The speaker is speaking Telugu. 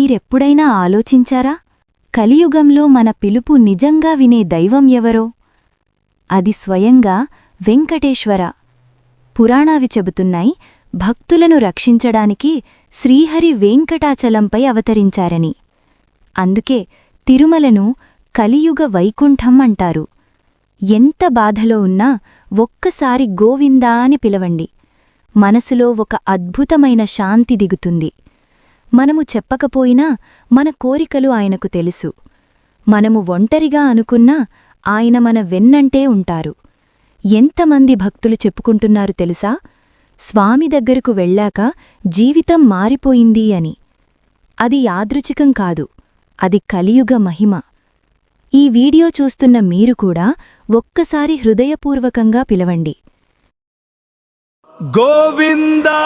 మీరెప్పుడైనా ఆలోచించారా? కలియుగంలో మన పిలుపు నిజంగా వినే దైవం ఎవరో? అది స్వయంగా వెంకటేశ్వర. పురాణావి చెబుతున్నాయి, భక్తులను రక్షించడానికి శ్రీహరి వెంకటాచలంపై అవతరించారని. అందుకే తిరుమలను కలియుగ వైకుంఠం అంటారు. ఎంత బాధలో ఉన్నా ఒక్కసారి గోవిందా అని పిలవండి, మనసులో ఒక అద్భుతమైన శాంతి దిగుతుంది. మనము చెప్పకపోయినా మన కోరికలు ఆయనకు తెలుసు. మనము ఒంటరిగా అనుకున్నా ఆయన మన వెన్నంటే ఉంటారు. ఎంతమంది భక్తులు చెప్పుకుంటున్నారు తెలుసా? స్వామి దగ్గరకు వెళ్ళాక జీవితం మారిపోయింది అని. అది యాదృచ్ఛికం కాదు, అది కలియుగ మహిమ. ఈ వీడియో చూస్తున్న మీరు కూడా ఒక్కసారి హృదయపూర్వకంగా పిలవండి, గోవిందా.